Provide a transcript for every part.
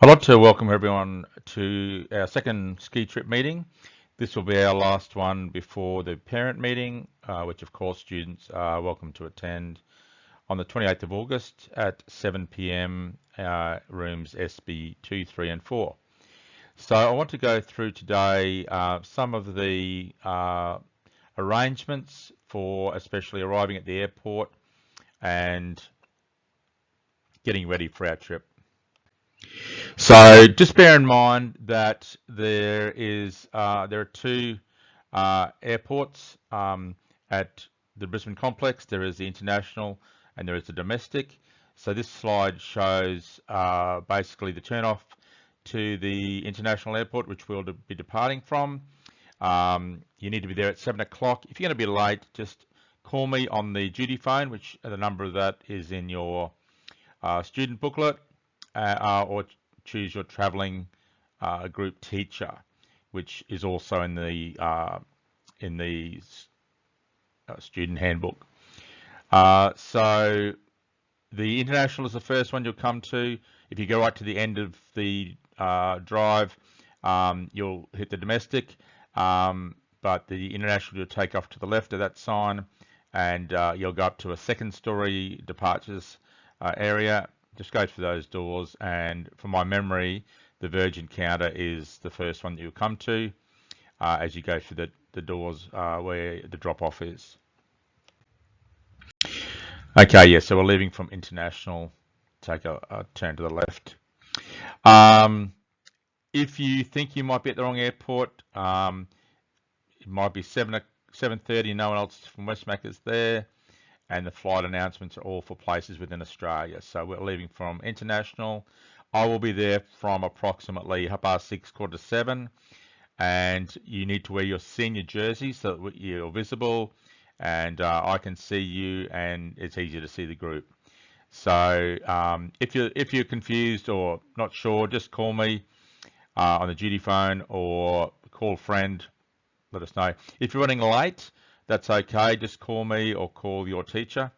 I'd like to welcome everyone to our second ski trip meeting. This will be our last one before the parent meeting, which of course students are welcome to attend on the 28th of August at 7 p.m. Rooms SB 2, 3 and 4. So I want to go through today some of the arrangements for especially arriving at the airport and getting ready for our trip. So just bear in mind that there are two airports at the Brisbane complex. There is the international and there is the domestic. So this slide shows basically the turnoff to the international airport, which we'll be departing from. You need to be there at 7 o'clock. If you're going to be late, just call me on the duty phone, which the number of that is in your student booklet, or choose your travelling group teacher, which is also in the student handbook. So the international is the first one you'll come to. If you go right to the end of the drive, you'll hit the domestic, but the international you'll take off to the left of that sign, and you'll go up to a second story departures area. Just go through those doors, and from my memory, the Virgin counter is the first one that you'll come to as you go through the doors where the drop-off is. Okay, yeah, so we're leaving from international. Take a turn to the left. If you think you might be at the wrong airport, it might be 7:30, no one else from Westpac is there. And the flight announcements are all for places within Australia. So we're leaving from international. I will be there from approximately 6:30, 7:15, and you need to wear your senior jersey so that you're visible and I can see you and it's easier to see the group. So if you're confused or not sure, just call me on the duty phone or call a friend, let us know. If you're running late, that's okay. Just call me or call your teacher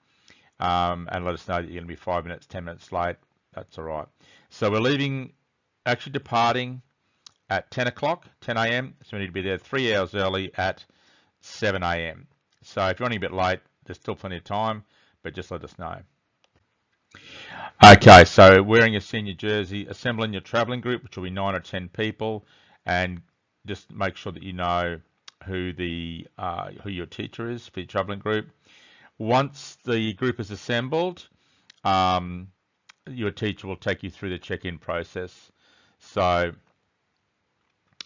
and let us know that you're going to be 5 minutes, 10 minutes late. That's all right. So we're leaving, actually departing at 10 o'clock, 10 a.m. So we need to be there 3 hours early at 7 a.m. So if you're running a bit late, there's still plenty of time, but just let us know. Okay, so wearing a senior jersey, assembling your traveling group, which will be 9 or 10 people, and just make sure that you know who your teacher is for your traveling group. Once the group is assembled, your teacher will take you through the check-in process. So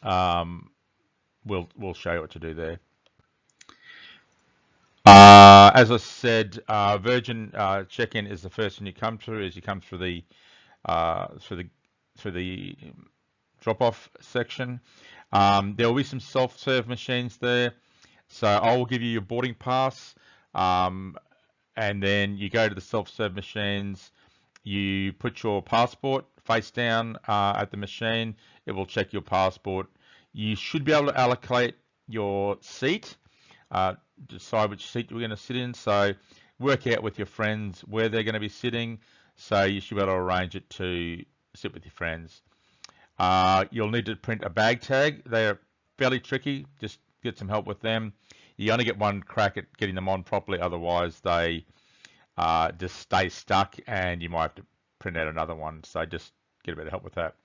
we'll show you what to do there. As I said, Virgin check-in is the first one you come through as you come through the drop-off section. There will be some self-serve machines there. So I will give you your boarding pass, and then you go to the self-serve machines. You put your passport face down at the machine. It will check your passport. You should be able to allocate your seat, decide which seat you're going to sit in. So work out with your friends where they're going to be sitting. So you should be able to arrange it to sit with your friends. You'll need to print a bag tag. They're fairly tricky. Just get some help with them. You only get one crack at getting them on properly. Otherwise, they just stay stuck and you might have to print out another one. So just get a bit of help with that.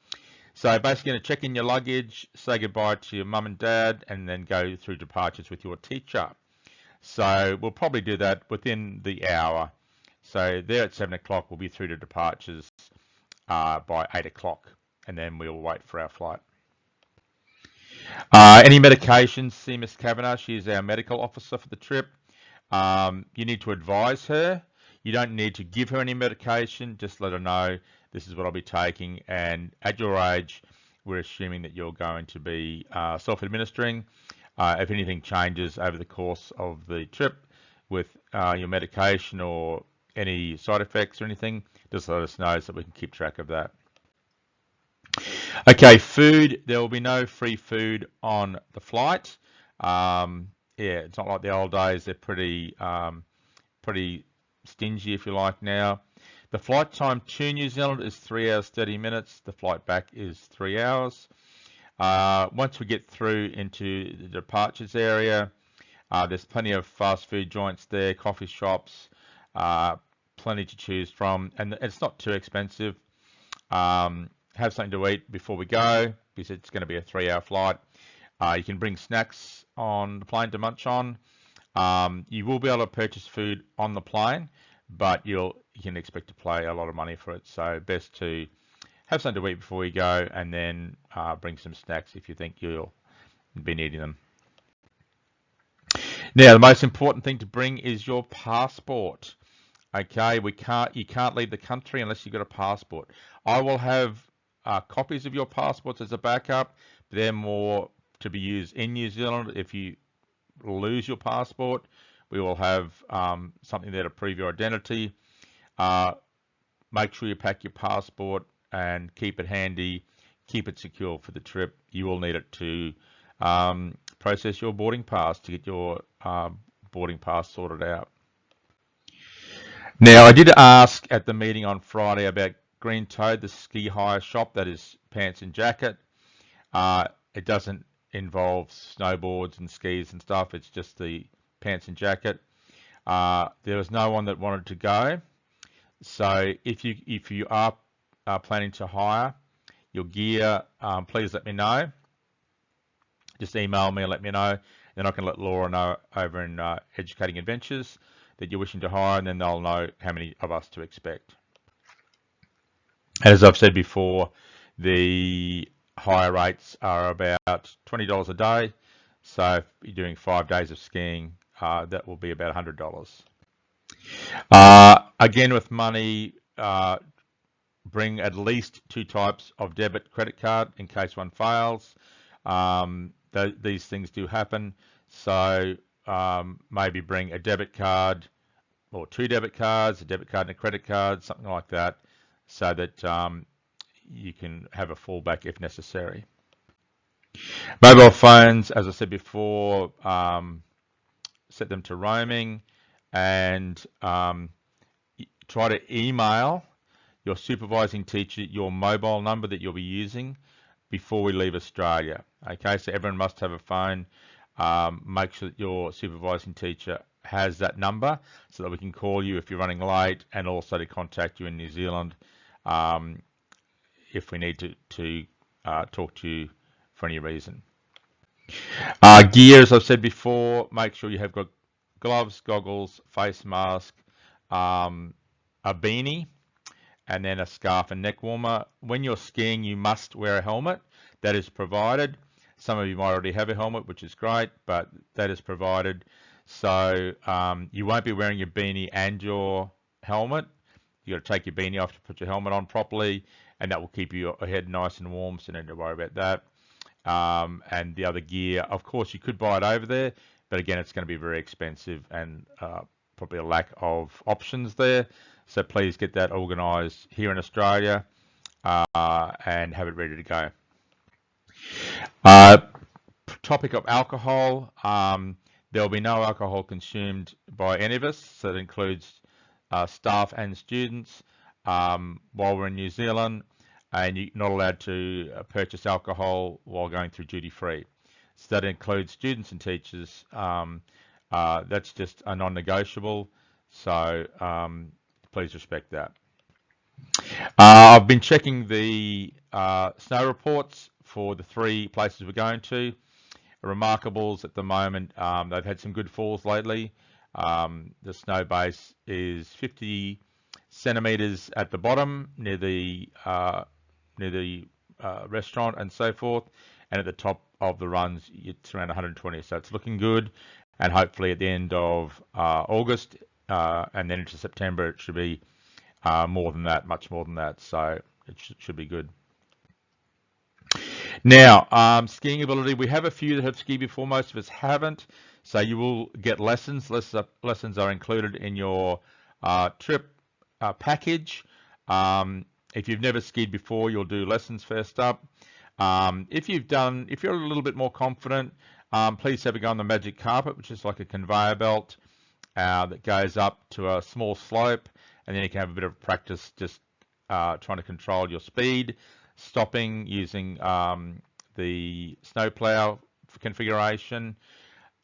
So basically going to check in your luggage, say goodbye to your mum and dad, and then go through departures with your teacher. So we'll probably do that within the hour. So there at 7 o'clock, we'll be through to departures by 8 o'clock, and then we'll wait for our flight. Any medications, see Miss Kavanagh, she is our medical officer for the trip. You need to advise her. You don't need to give her any medication, just let her know this is what I'll be taking, and at your age, we're assuming that you're going to be self-administering. If anything changes over the course of the trip with your medication or any side effects or anything, just let us know so that we can keep track of that. Okay, food, there will be no free food on the flight. Yeah, it's not like the old days. They're pretty stingy, if you like, now. The flight time to New Zealand is 3 hours 30 minutes. The flight back is 3 hours. Once we get through into the departures area, there's plenty of fast food joints there, coffee shops, plenty to choose from, and it's not too expensive. Have something to eat before we go because it's going to be a 3-hour flight. You can bring snacks on the plane to munch on. You will be able to purchase food on the plane, but you can expect to pay a lot of money for it. So best to have something to eat before you go, and then bring some snacks if you think you'll be needing them. Now, the most important thing to bring is your passport. Okay, you can't leave the country unless you've got a passport. I will have copies of your passports as a backup. They're more to be used in New Zealand. If you lose your passport, we will have something there to prove your identity. Make sure you pack your passport and keep it handy. Keep it secure for the trip. You will need it to process your boarding pass, to get your boarding pass sorted out. Now, I did ask at the meeting on Friday about Green Toad, the ski hire shop that is pants and jacket. It doesn't involve snowboards and skis and stuff. It's just the pants and jacket. There was no one that wanted to go. So if you are planning to hire your gear, please let me know. Just email me and let me know. Then I can let Laura know over in Educating Adventures that you're wishing to hire, and then they'll know how many of us to expect. As I've said before, the hire rates are about $20 a day. So if you're doing 5 days of skiing, that will be about $100. Again, with money, bring at least 2 types of debit credit card in case one fails. These things do happen. So maybe bring a debit card or 2 debit cards, a debit card and a credit card, something like that, so that you can have a fallback if necessary. Mobile phones, as I said before, set them to roaming, and try to email your supervising teacher your mobile number that you'll be using before we leave Australia. Okay, so everyone must have a phone. Make sure that your supervising teacher has that number so that we can call you if you're running late, and also to contact you in New Zealand if we need to talk to you for any reason. Gear, as I've said before, make sure you have got gloves, goggles, face mask, a beanie, and then a scarf and neck warmer. When you're skiing, you must wear a helmet. That is provided. Some of you might already have a helmet, which is great, but that is provided. So you won't be wearing your beanie and your helmet. You've got to take your beanie off to put your helmet on properly, and that will keep your head nice and warm, so you don't need to worry about that. And the other gear, of course, you could buy it over there, but again, it's going to be very expensive and probably a lack of options there. So please get that organised here in Australia and have it ready to go. Topic of alcohol. There will be no alcohol consumed by any of us, so that includes staff and students while we're in New Zealand, and you're not allowed to purchase alcohol while going through duty free. So that includes students and teachers. That's just a non-negotiable, so please respect that. I've been checking the snow reports for the 3 places we're going to. Remarkables at the moment, they've had some good falls lately. The snow base is 50 centimeters at the bottom near the restaurant and so forth, and at the top of the runs it's around 120. So it's looking good, and hopefully at the end of August and then into September it should be more than that, much more than that. So it should be good. Now, skiing ability, we have a few that have skied before, most of us haven't, so you will get lessons. Lessons are included in your trip package. If you've never skied before, you'll do lessons first up. If you're a little bit more confident, please have a go on the magic carpet, which is like a conveyor belt that goes up to a small slope, and then you can have a bit of practice just trying to control your speed, stopping using the snowplow configuration.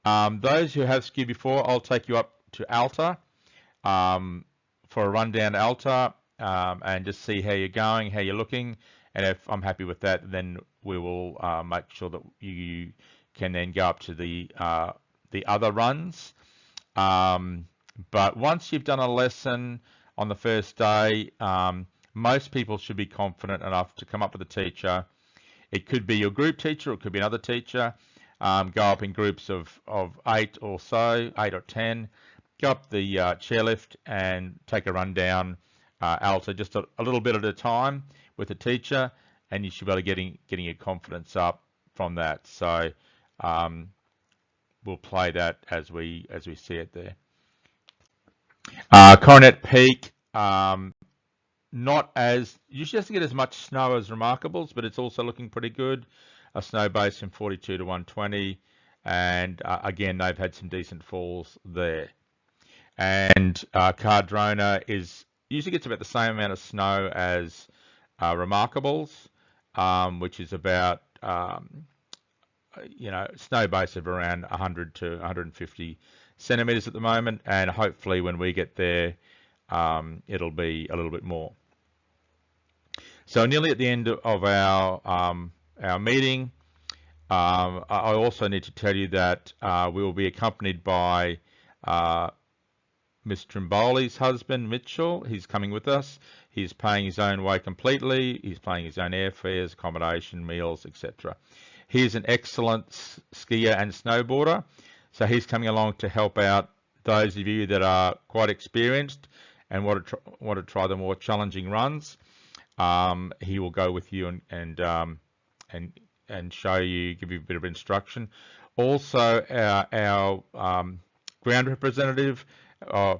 Those who have skied before, I'll take you up to Alta for a run down Alta and just see how you're going, how you're looking. And if I'm happy with that, then we will make sure that you can then go up to the other runs. But once you've done a lesson on the first day, most people should be confident enough to come up with a teacher. It could be your group teacher, or it could be another teacher. Go up in groups of 8 or so, 8 or 10. Go up the chairlift and take a run down Alta, just a little bit at a time with a teacher, and you should be able to getting your confidence up from that. So we'll play that as we see it there. Coronet Peak, not as, usually doesn't get as much snow as Remarkables, but it's also looking pretty good. A snow base from 42 to 120, and again, they've had some decent falls there. And Cardrona usually gets about the same amount of snow as Remarkables, which is about snow base of around 100 to 150 centimeters at the moment, and hopefully when we get there, it'll be a little bit more. So nearly at the end of our meeting, I also need to tell you that we will be accompanied by Ms. Trimboli's husband, Mitchell. He's coming with us. He's paying his own way completely. He's paying his own airfares, accommodation, meals, etc. He's an excellent skier and snowboarder, so he's coming along to help out those of you that are quite experienced and want to try the more challenging runs. He will go with you and show you, give you a bit of instruction. Also, our ground representative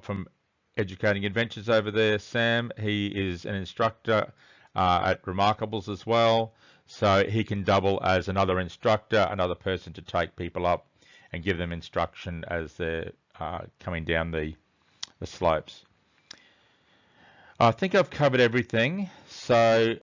from Educating Adventures over there, Sam, he is an instructor at Remarkables as well, so he can double as another instructor, another person to take people up and give them instruction as they're coming down the slopes. I think I've covered everything, so